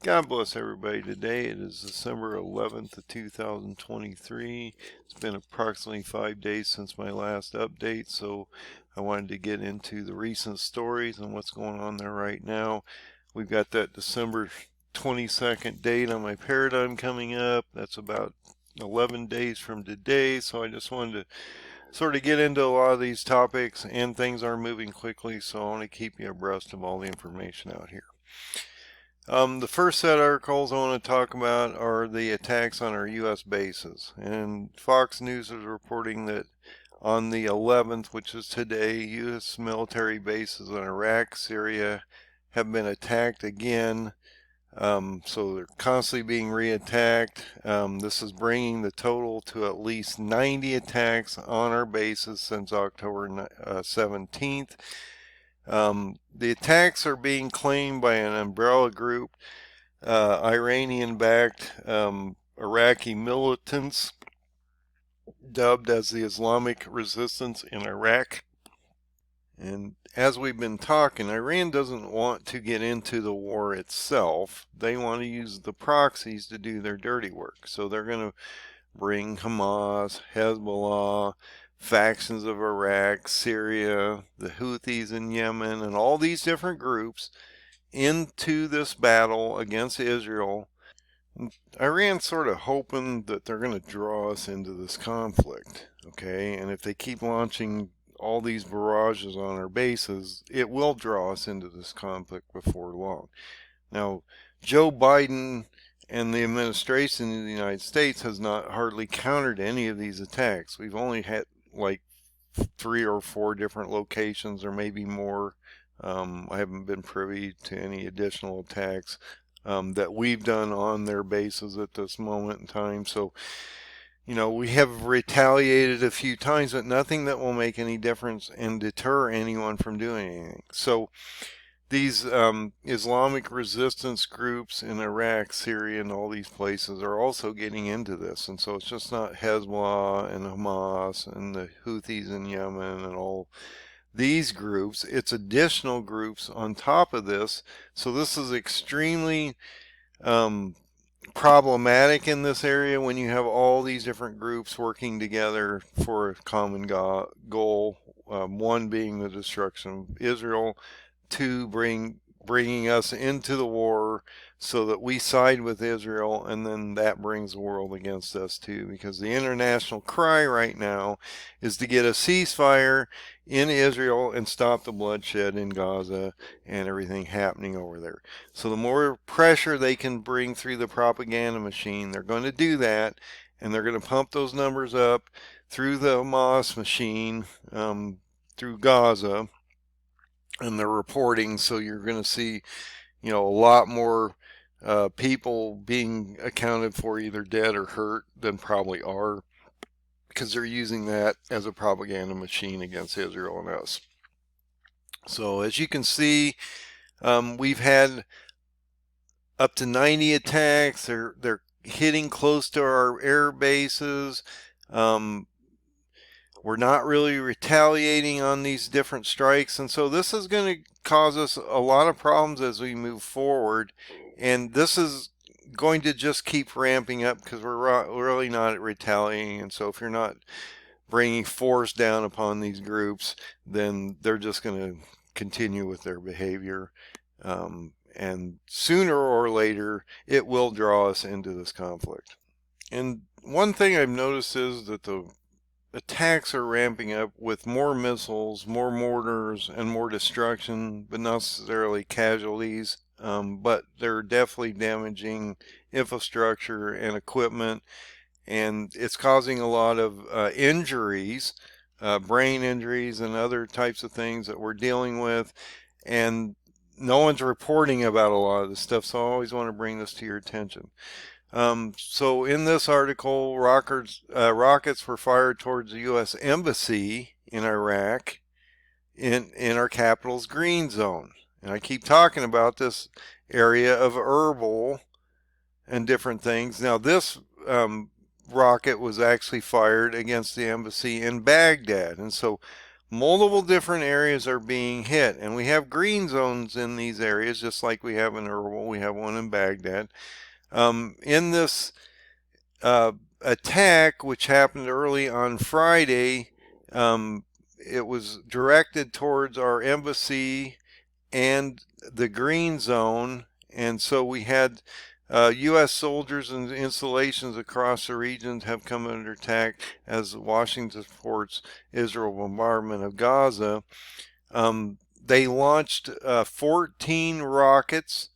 God bless everybody. Today it is December 11th of 2023. It's been approximately 5 days since my last update, so I wanted to get into the recent stories and what's going on there right now. We've got that December 22nd date on my paradigm coming up. That's about 11 days from today, so I just wanted to sort of get into a lot of these topics, and things are moving quickly, so I want to keep you abreast of all the information out here. The first set of articles I want to talk about are the attacks on our U.S. bases. And Fox News is reporting that on the 11th, which is today, U.S. military bases in Iraq, Syria have been attacked again. So they're constantly being re-attacked. This is bringing the total to at least 90 attacks on our bases since October 17th. The attacks are being claimed by an umbrella group, Iranian-backed Iraqi militants, dubbed as the Islamic Resistance in Iraq. And as we've been talking, Iran doesn't want to get into the war itself. They want to use the proxies to do their dirty work. So they're going to bring Hamas, Hezbollah, factions of Iraq, Syria, the Houthis in Yemen, and all these different groups into this battle against Israel. Iran's sort of hoping that they're going to draw us into this conflict, okay? And if they keep launching all these barrages on our bases, it will draw us into this conflict before long. Now, Joe Biden and the administration in the United States has not hardly countered any of these attacks. We've only had like 3 or 4 different locations, or maybe more. I haven't been privy to any additional attacks that we've done on their bases at this moment in time. So, you know, we have retaliated a few times, but nothing that will make any difference and deter anyone from doing anything. So these Islamic resistance groups in Iraq, Syria, and all these places are also getting into this. And so it's just not Hezbollah and Hamas and the Houthis in Yemen and all these groups. It's additional groups on top of this. So this is extremely problematic in this area when you have all these different groups working together for a common goal. One being the destruction of Israel, 2 bringing us into the war so that we side with Israel, and then that brings the world against us too, because the international cry right now is to get a ceasefire in Israel and stop the bloodshed in Gaza and everything happening over there. So the more pressure they can bring through the propaganda machine, they're going to do that, and they're going to pump those numbers up through the Hamas machine, through Gaza, and they're reporting. So you're going to see, you know, a lot more people being accounted for, either dead or hurt, than probably are, because they're using that as a propaganda machine against Israel and us. So as you can see, we've had up to 90 attacks. They're hitting close to our air bases. We're not really retaliating on these different strikes, and so this is going to cause us a lot of problems as we move forward, and this is going to just keep ramping up because we're really not retaliating. And so if you're not bringing force down upon these groups, then they're just going to continue with their behavior, and sooner or later it will draw us into this conflict. And one thing I've noticed is that the attacks are ramping up with more missiles, more mortars, and more destruction, but not necessarily casualties. But they're definitely damaging infrastructure and equipment, and it's causing a lot of injuries, brain injuries and other types of things that we're dealing with, and no one's reporting about a lot of this stuff, so I always want to bring this to your attention. So in this article, rockets were fired towards the U.S. Embassy in Iraq in our capital's green zone. And I keep talking about this area of Erbil and different things. Now this rocket was actually fired against the embassy in Baghdad. And so multiple different areas are being hit, and we have green zones in these areas, just like we have in Erbil. We have one in Baghdad. In this attack, which happened early on Friday, it was directed towards our embassy and the green zone, and so we had U.S. soldiers and installations across the region have come under attack as Washington supports Israel bombardment of Gaza. They launched 14 rockets,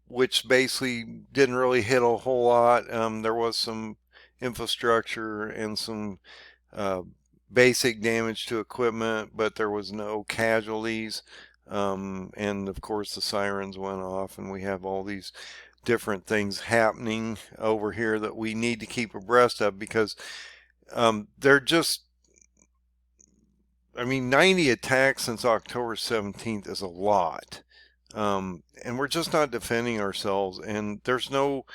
which basically didn't really hit a whole lot. There was some infrastructure and some basic damage to equipment, but there was no casualties. And of course the sirens went off, and we have all these different things happening over here that we need to keep abreast of, because they're just, I mean, 90 attacks since October 17th is a lot. And we're just not defending ourselves, and there's no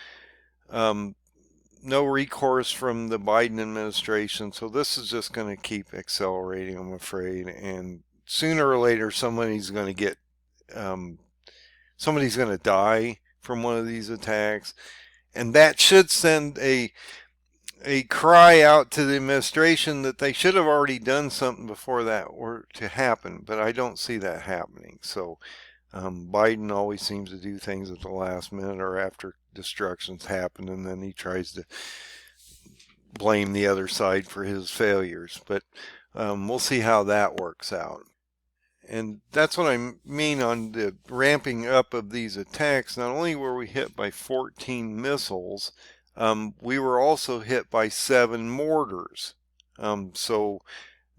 recourse from the Biden administration, so this is just going to keep accelerating, I'm afraid, and sooner or later somebody's going to die from one of these attacks, and that should send a cry out to the administration that they should have already done something before that were to happen, but I don't see that happening. So Biden always seems to do things at the last minute or after destruction's happened, and then he tries to blame the other side for his failures. But we'll see how that works out. And that's what I mean on the ramping up of these attacks. Not only were we hit by 14 missiles, we were also hit by 7 mortars. So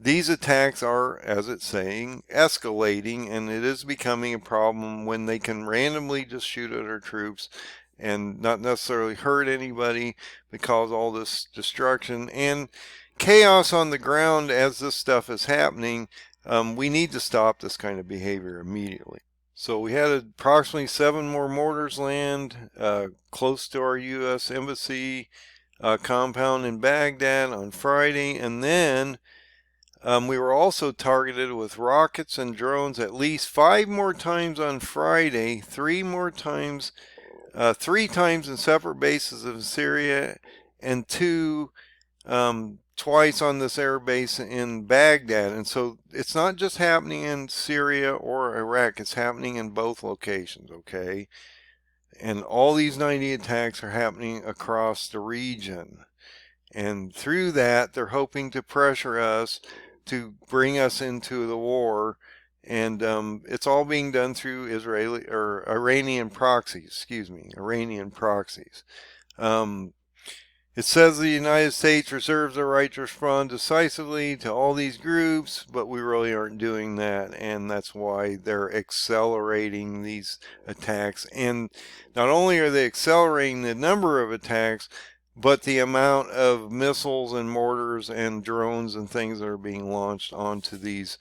these attacks are, as it's saying, escalating, and it is becoming a problem when they can randomly just shoot at our troops and not necessarily hurt anybody, but cause all this destruction and chaos on the ground as this stuff is happening. We need to stop this kind of behavior immediately. So we had approximately 7 more mortars land close to our U.S. Embassy compound in Baghdad on Friday, and then we were also targeted with rockets and drones at least 5 more times on Friday, 3 more times, 3 times in separate bases in Syria, and 2 twice on this air base in Baghdad. And so it's not just happening in Syria or Iraq, it's happening in both locations, okay? And all these 90 attacks are happening across the region. And through that, they're hoping to pressure us to bring us into the war. And it's all being done through Iranian proxies, Iranian proxies. It says the United States reserves the right to respond decisively to all these groups, but we really aren't doing that, and that's why they're accelerating these attacks. And not only are they accelerating the number of attacks, but the amount of missiles and mortars and drones and things that are being launched onto these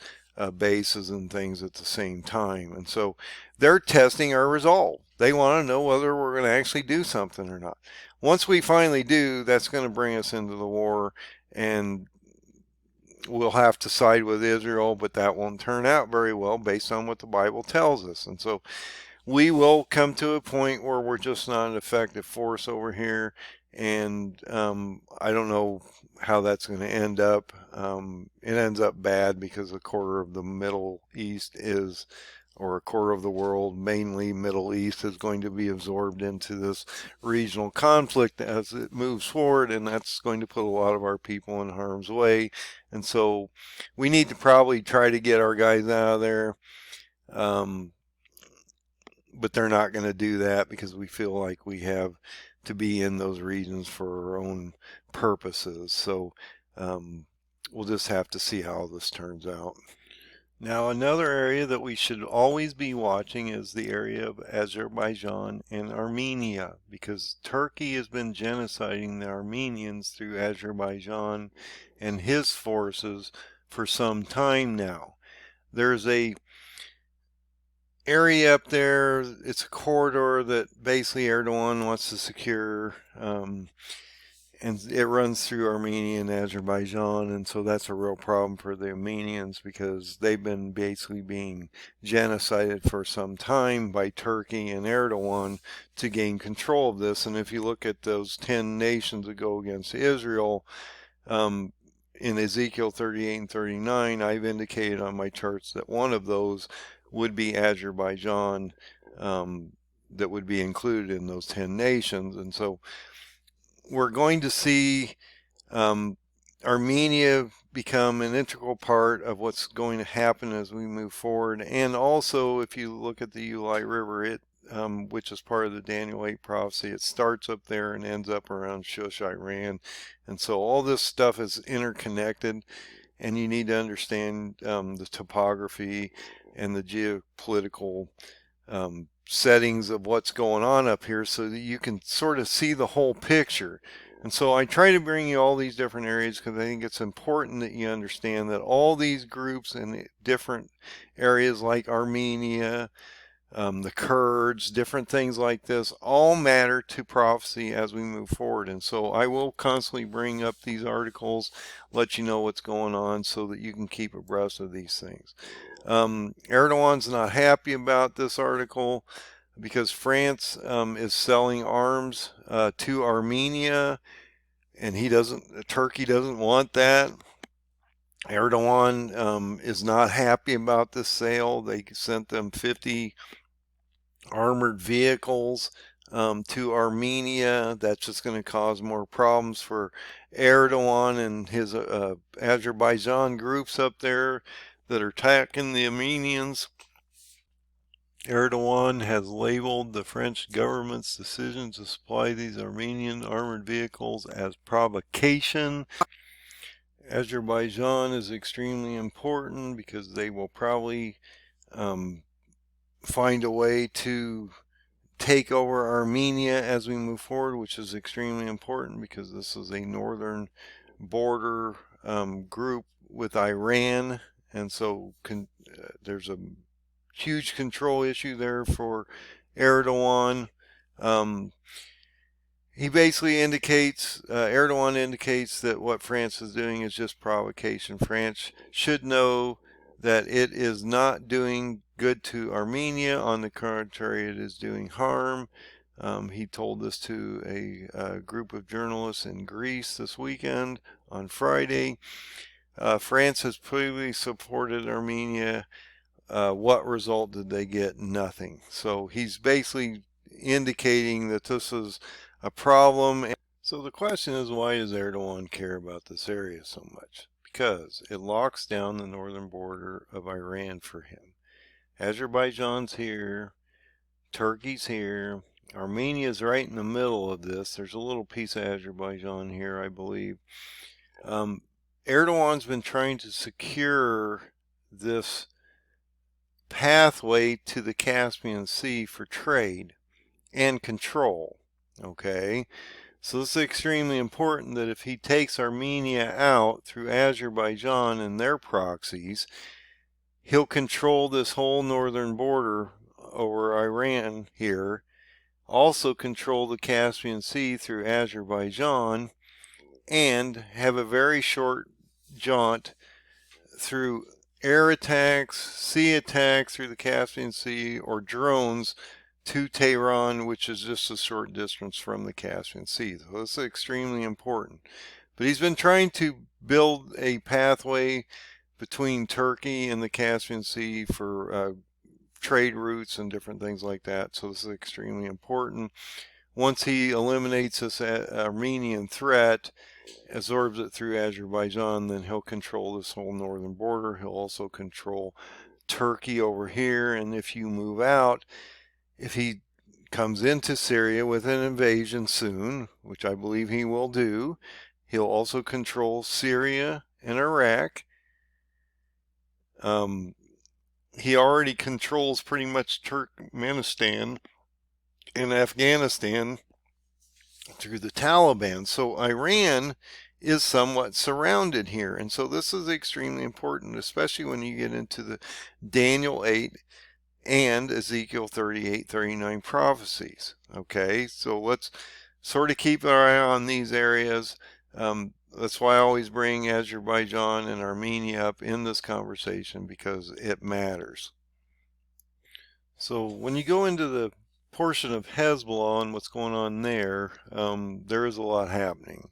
bases and things at the same time. And so they're testing our resolve. They want to know whether we're going to actually do something or not. Once we finally do, that's going to bring us into the war, and we'll have to side with Israel, but that won't turn out very well based on what the Bible tells us. And so we will come to a point where we're just not an effective force over here, and I don't know how that's going to end up. It ends up bad because a quarter of the Middle East is, or a quarter of the world, mainly Middle East, is going to be absorbed into this regional conflict as it moves forward, and that's going to put a lot of our people in harm's way. And so we need to probably try to get our guys out of there, but they're not going to do that because we feel like we have to be in those regions for our own purposes. So we'll just have to see how this turns out. Now, another area that we should always be watching is the area of Azerbaijan and Armenia, because Turkey has been genociding the Armenians through Azerbaijan and his forces for some time now. There's a area up there, it's a corridor that basically Erdogan wants to secure, and it runs through Armenia and Azerbaijan, and so that's a real problem for the Armenians because they've been basically being genocided for some time by Turkey and Erdogan to gain control of this. And if you look at those 10 nations that go against Israel, in Ezekiel 38 and 39, I've indicated on my charts that one of those would be Azerbaijan, that would be included in those 10 nations. And so we're going to see Armenia become an integral part of what's going to happen as we move forward. And also, if you look at the Uli River, which is part of the Daniel 8 prophecy, it starts up there and ends up around Shush, Iran. And so all this stuff is interconnected, and you need to understand the topography and the geopolitical settings of what's going on up here so that you can sort of see the whole picture. And so I try to bring you all these different areas because I think it's important that you understand that all these groups in different areas like Armenia, the Kurds, different things like this, all matter to prophecy as we move forward. And so I will constantly bring up these articles, let you know what's going on so that you can keep abreast of these things. Erdogan's not happy about this article because France is selling arms to Armenia, and Turkey doesn't want that. Erdogan is not happy about this sale. They sent them 50 armored vehicles to Armenia. That's just going to cause more problems for Erdogan and his Azerbaijan groups up there that are attacking the Armenians. Erdogan has labeled the French government's decision to supply these Armenian armored vehicles as provocation. Azerbaijan is extremely important because they will probably find a way to take over Armenia as we move forward, which is extremely important because this is a northern border group with Iran, and so there's a huge control issue there for Erdogan. He basically indicates, Erdogan indicates that what France is doing is just provocation. France should know that it is not doing good to Armenia. On the contrary, it is doing harm. He told this to a group of journalists in Greece this weekend on Friday. France has previously supported Armenia. What result did they get? Nothing. So he's basically indicating that this is a problem. So the question is, why does Erdogan care about this area so much? Because it locks down the northern border of Iran for him. Azerbaijan's here, Turkey's here, Armenia's right in the middle of this. There's a little piece of Azerbaijan here, I believe. Erdogan's been trying to secure this pathway to the Caspian Sea for trade and control. Okay, so this is extremely important that if he takes Armenia out through Azerbaijan and their proxies, he'll control this whole northern border over Iran here, also control the Caspian Sea through Azerbaijan, and have a very short jaunt through air attacks, sea attacks through the Caspian Sea, or drones to Tehran, which is just a short distance from the Caspian Sea. So this is extremely important. But he's been trying to build a pathway between Turkey and the Caspian Sea for trade routes and different things like that. So this is extremely important. Once he eliminates this Armenian threat, absorbs it through Azerbaijan, then he'll control this whole northern border. He'll also control Turkey over here. And if you move out, if he comes into Syria with an invasion soon, which I believe he will do, he'll also control Syria and Iraq. He already controls pretty much Turkmenistan and Afghanistan through the Taliban. So Iran is somewhat surrounded here. And so this is extremely important, especially when you get into the Daniel 8 and Ezekiel 38, 39 prophecies. Okay, so let's sort of keep our eye on these areas. That's why I always bring Azerbaijan and Armenia up in this conversation, because it matters. So when you go into the portion of Hezbollah and what's going on there, there is a lot happening.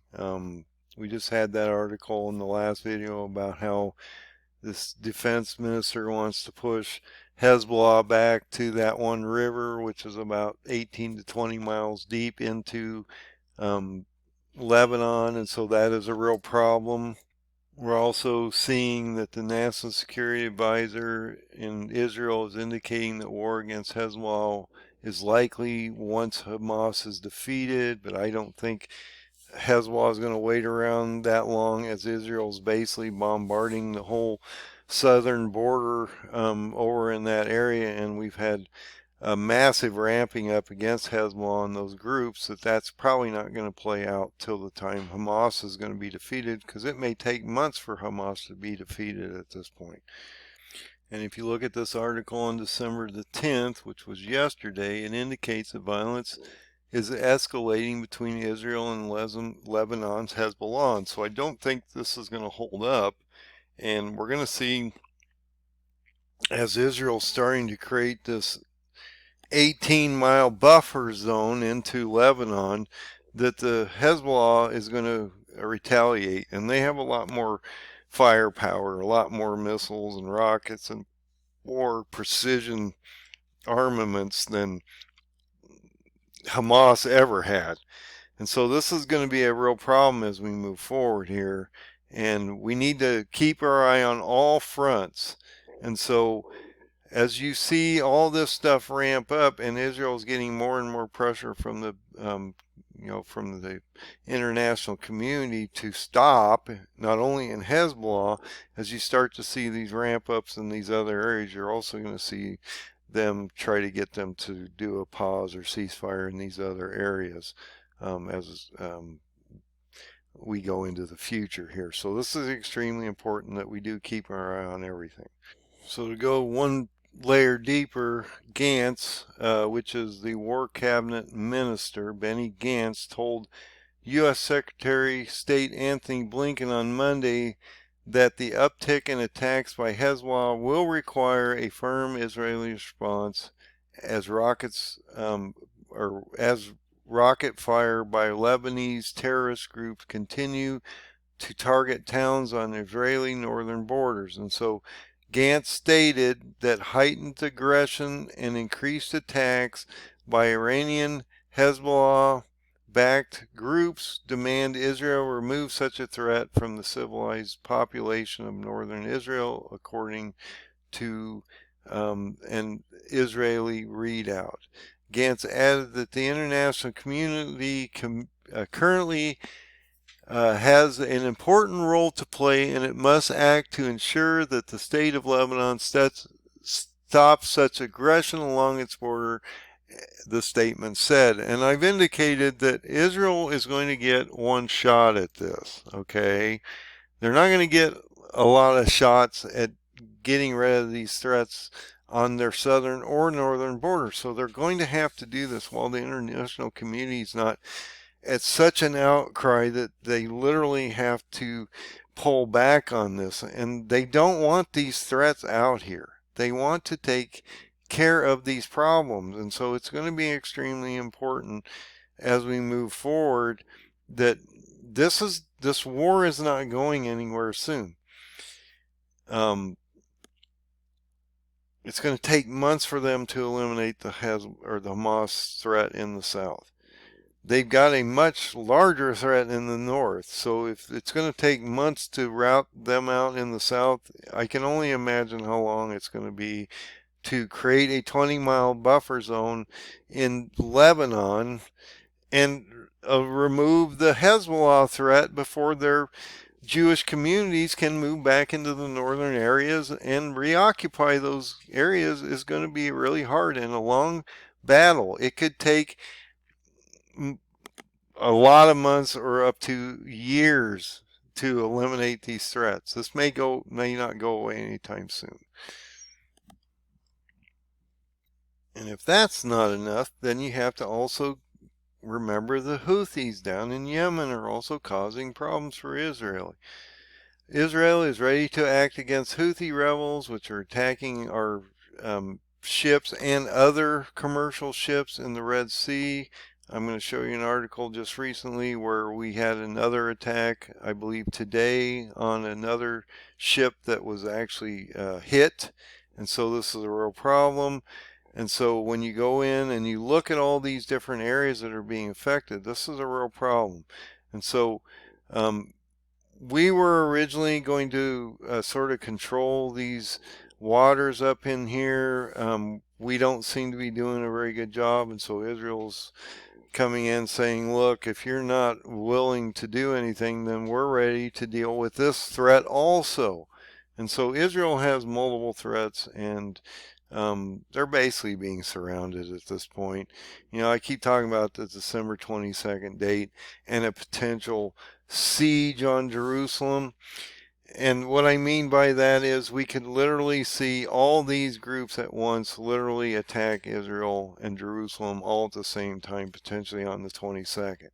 We just had that article in the last video about how this defense minister wants to push Hezbollah back to that one river, which is about 18 to 20 miles deep into Lebanon, and so that is a real problem. We're also seeing that the National Security Advisor in Israel is indicating that war against Hezbollah is likely once Hamas is defeated, but I don't think Hezbollah is going to wait around that long, as Israel's basically bombarding the whole southern border over in that area, and we've had a massive ramping up against Hezbollah and those groups, that's probably not going to play out till the time Hamas is going to be defeated, because it may take months for Hamas to be defeated at this point. And if you look at this article on December the 10th, which was yesterday, it indicates that violence is escalating between Israel and Lebanon's Hezbollah. And so I don't think this is going to hold up. And we're going to see, as Israel's starting to create this 18-mile buffer zone into Lebanon, that the Hezbollah is going to retaliate. And they have a lot more firepower, a lot more missiles and rockets and more precision armaments than Hamas ever had. And so this is going to be a real problem as we move forward here. And we need to keep our eye on all fronts. And so as you see all this stuff ramp up, and Israel's getting more and more pressure from the from the international community to stop, not only in Hezbollah, as you start to see these ramp ups in these other areas, you're also going to see them try to get them to do a pause or ceasefire in these other areas as we go into the future here. So this is extremely important that we do keep our eye on everything. So to go one layer deeper, Gantz, which is the War Cabinet Minister, Benny Gantz, told U.S. Secretary of State Anthony Blinken on Monday that the uptick in attacks by Hezbollah will require a firm Israeli response as rocket fire by Lebanese terrorist groups continue to target towns on Israeli northern borders. And so Gantz stated that heightened aggression and increased attacks by Iranian Hezbollah-backed groups demand Israel remove such a threat from the civilized population of northern Israel, according to an Israeli readout. Gantz added that the international community currently has an important role to play, and it must act to ensure that the state of Lebanon stops such aggression along its border, the statement said. And I've indicated that Israel is going to get one shot at this, okay? They're not going to get a lot of shots at getting rid of these threats on their southern or northern border. So they're going to have to do this while the international community is not at such an outcry that they literally have to pull back on this. And they don't want these threats out here. They want to take care of these problems. And so it's going to be extremely important as we move forward that this war is not going anywhere soon. It's going to take months for them to eliminate the Hamas threat in the south. They've got a much larger threat in the north. So if it's going to take months to rout them out in the south, I can only imagine how long it's going to be to create a 20-mile buffer zone in Lebanon and remove the Hezbollah threat before their Jewish communities can move back into the northern areas and reoccupy those areas is going to be really hard and a long battle. It could take a lot of months or up to years to eliminate these threats. This may not go away anytime soon. And if that's not enough, then you have to also remember the Houthis down in Yemen are also causing problems for Israel. Israel is ready to act against Houthi rebels, which are attacking our ships and other commercial ships in the Red Sea. I'm going to show you an article just recently where we had another attack, I believe today, on another ship that was actually hit. And so this is a real problem. And so when you go in and you look at all these different areas that are being affected, this is a real problem. And so we were originally going to sort of control these waters up in here. We don't seem to be doing a very good job, and so Israel's coming in saying, look, if you're not willing to do anything, then we're ready to deal with this threat also. And so Israel has multiple threats, and they're basically being surrounded at this point. You know, I keep talking about the December 22nd date and a potential siege on Jerusalem. And what I mean by that is we could literally see all these groups at once literally attack Israel and Jerusalem all at the same time, potentially on the 22nd.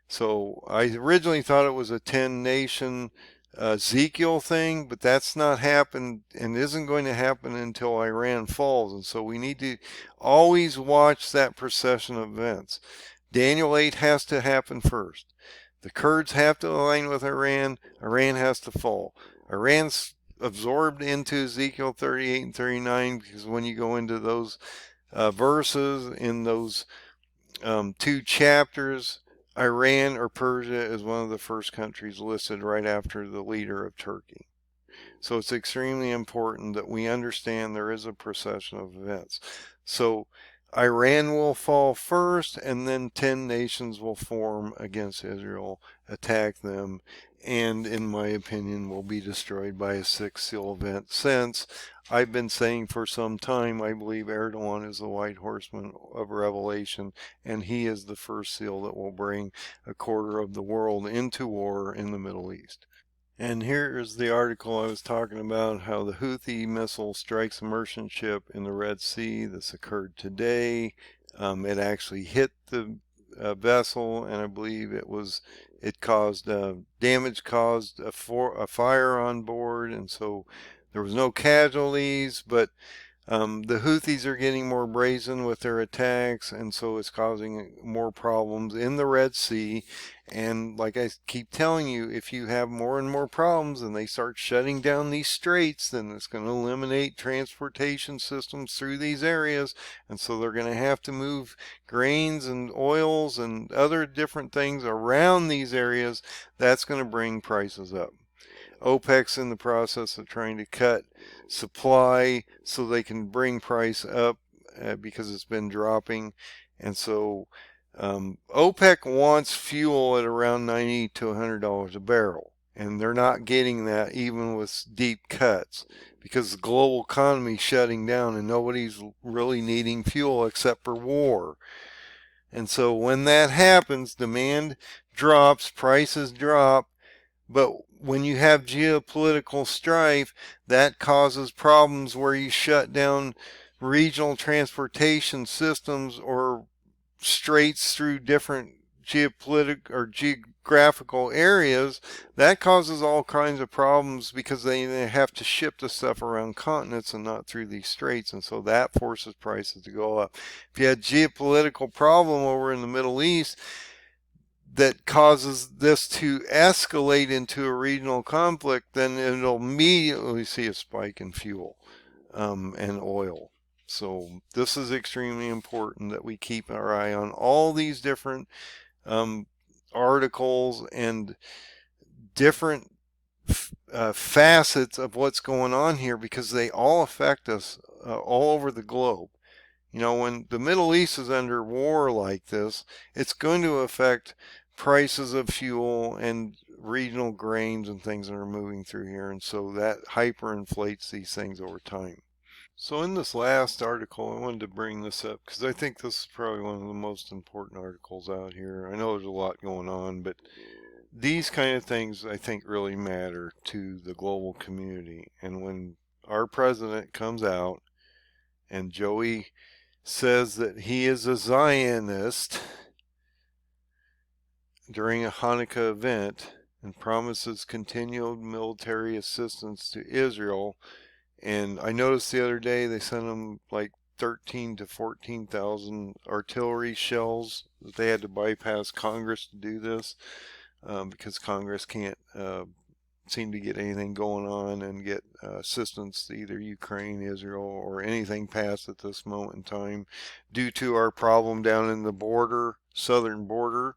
So I originally thought it was a 10-nation Ezekiel thing, but that's not happened and isn't going to happen until Iran falls. And so we need to always watch that procession of events. Daniel 8 has to happen first. The Kurds have to align with Iran. Iran has to fall. Iran's absorbed into Ezekiel 38 and 39 because when you go into those verses in those two chapters, Iran or Persia is one of the first countries listed right after the leader of Turkey. So it's extremely important that we understand there is a procession of events. So Iran will fall first, and then 10 nations will form against Israel, attack them, and in my opinion will be destroyed by a sixth seal event. Since I've been saying for some time I believe Erdogan is the white horseman of Revelation, and he is the first seal that will bring a quarter of the world into war in the Middle East. And here is the article I was talking about, how the Houthi missile strikes a merchant ship in the Red Sea. This occurred today. It actually hit the vessel, and I believe it caused damage, caused a fire on board, and so there was no casualties, but the Houthis are getting more brazen with their attacks, and so it's causing more problems in the Red Sea. And like I keep telling you, if you have more and more problems and they start shutting down these straits, then it's going to eliminate transportation systems through these areas. And so they're going to have to move grains and oils and other different things around these areas. That's going to bring prices up. OPEC's in the process of trying to cut supply so they can bring price up because it's been dropping. And so OPEC wants fuel at around $90 to $100 a barrel. And they're not getting that even with deep cuts because the global economy is shutting down and nobody's really needing fuel except for war. And so when that happens, demand drops, prices drop. But when you have geopolitical strife, that causes problems where you shut down regional transportation systems or straits through different geopolitical or geographical areas. That causes all kinds of problems because they have to ship the stuff around continents and not through these straits, and so that forces prices to go up. If you had geopolitical problem over in the Middle East that causes this to escalate into a regional conflict, then it'll immediately see a spike in fuel and oil. So this is extremely important that we keep our eye on all these different articles and different facets of what's going on here because they all affect us all over the globe. You know, when the Middle East is under war like this, it's going to affect prices of fuel and regional grains and things that are moving through here, and so that hyperinflates these things over time. So in this last article, I wanted to bring this up because I think this is probably one of the most important articles out here. I know there's a lot going on, but these kind of things I think really matter to the global community. And when our president comes out and Joey says that he is a Zionist, during a Hanukkah event and promises continued military assistance to Israel. And I noticed the other day they sent them like 13 to 14,000 artillery shells that they had to bypass Congress to do this, because Congress can't seem to get anything going on and get assistance to either Ukraine, Israel, or anything passed at this moment in time due to our problem down in the border, southern border.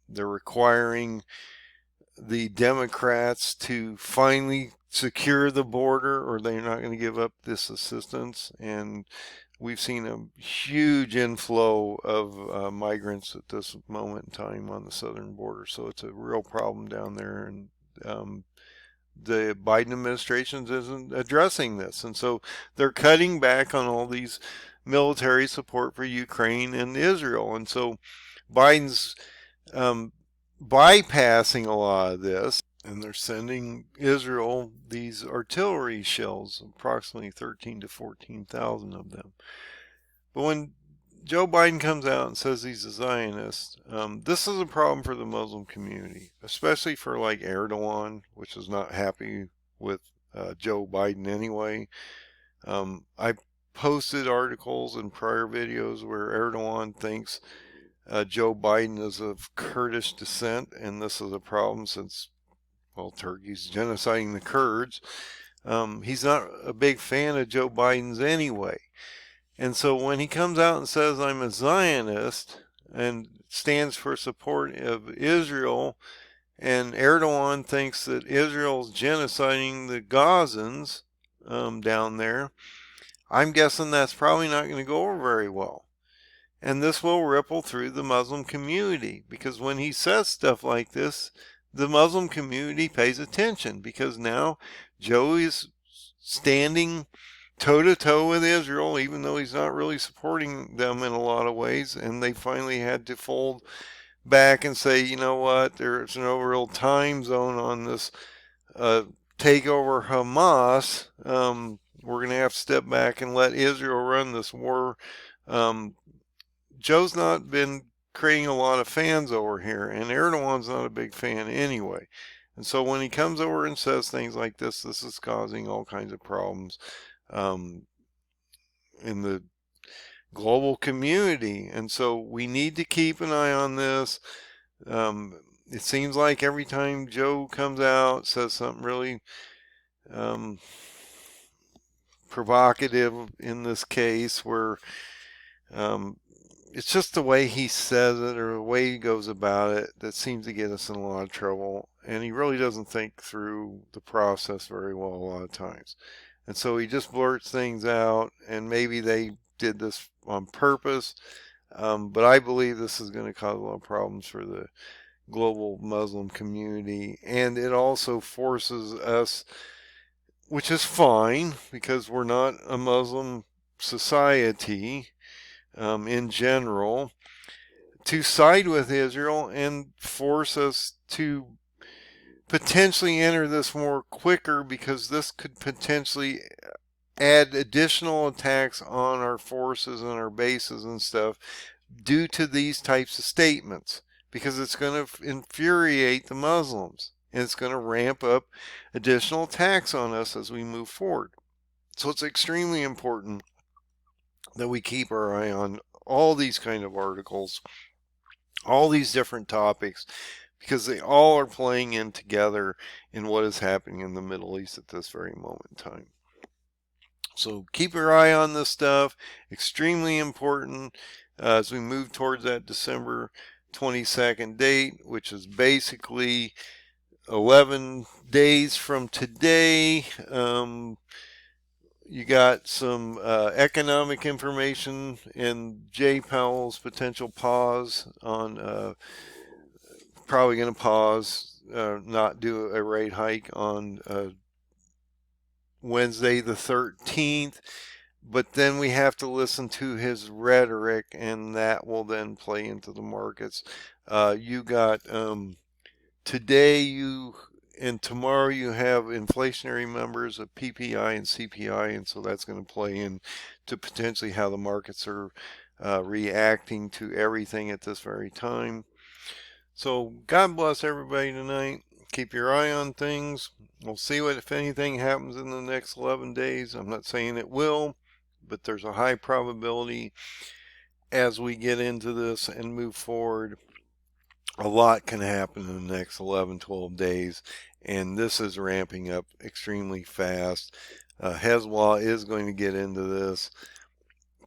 They're requiring the Democrats to finally secure the border, or they're not going to give up this assistance. And we've seen a huge inflow of migrants at this moment in time on the southern border. So it's a real problem down there. And the Biden administration isn't addressing this. And so they're cutting back on all these military support for Ukraine and Israel. And so Biden's bypassing a lot of this, and they're sending Israel these artillery shells, approximately 13 to 14,000 of them. But when Joe Biden comes out and says he's a Zionist, this is a problem for the Muslim community, especially for like Erdogan, which is not happy with Joe Biden anyway. I posted articles in prior videos where Erdogan thinks Joe Biden is of Kurdish descent, and this is a problem since, well, Turkey's genociding the Kurds. He's not a big fan of Joe Biden's anyway. And so when he comes out and says, I'm a Zionist, and stands for support of Israel, and Erdogan thinks that Israel's genociding the Gazans down there, I'm guessing that's probably not going to go over very well. And this will ripple through the Muslim community, because when he says stuff like this, the Muslim community pays attention, because now Joe is standing toe-to-toe with Israel, even though he's not really supporting them in a lot of ways. And they finally had to fold back and say, you know what, there's no real time zone on this takeover Hamas. We're going to have to step back and let Israel run this war. Joe's not been creating a lot of fans over here, and Erdogan's not a big fan anyway. And so when he comes over and says things like this is causing all kinds of problems in the global community. And so we need to keep an eye on this. It seems like every time Joe comes out, says something really provocative in this case, where it's just the way he says it or the way he goes about it that seems to get us in a lot of trouble. And he really doesn't think through the process very well a lot of times. And so he just blurts things out, and maybe they did this on purpose. But I believe this is going to cause a lot of problems for the global Muslim community. And it also forces us, which is fine because we're not a Muslim society, in general, to side with Israel and force us to potentially enter this war quicker, because this could potentially add additional attacks on our forces and our bases and stuff due to these types of statements, because it's going to infuriate the Muslims and it's going to ramp up additional attacks on us as we move forward. So it's extremely important that we keep our eye on all these kind of articles, all these different topics, because they all are playing in together in what is happening in the Middle East at this very moment in time. So keep your eye on this stuff. Extremely important as we move towards that December 22nd date, which is basically 11 days from today. You got some economic information in Jay Powell's potential pause on, probably going to pause, not do a rate hike on Wednesday the 13th. But then we have to listen to his rhetoric, and that will then play into the markets. You got today and tomorrow you have inflationary numbers of PPI and CPI, and so that's going to play in to potentially how the markets are reacting to everything at this very time. So God bless everybody tonight. Keep your eye on things. We'll see what, if anything, happens in the next 11 days. I'm not saying it will, but there's a high probability as we get into this and move forward. A lot can happen in the next 11, 12 days, and this is ramping up extremely fast. Hezbollah is going to get into this.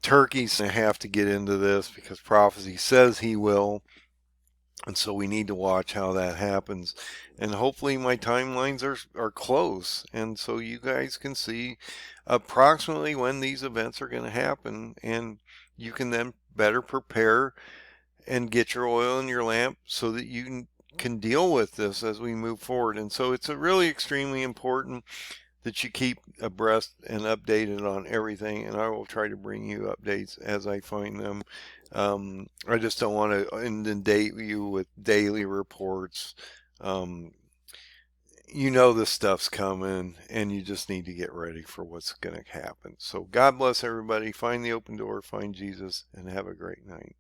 Turkey's going to have to get into this because prophecy says he will. And so we need to watch how that happens. And hopefully my timelines are close. And so you guys can see approximately when these events are going to happen. And you can then better prepare and get your oil in your lamp so that you can deal with this as we move forward. And so it's really extremely important that you keep abreast and updated on everything, and I will try to bring you updates as I find them. I just don't want to inundate you with daily reports. You know this stuff's coming, and you just need to get ready for what's going to happen. So God bless everybody. Find the open door, find Jesus, and have a great night.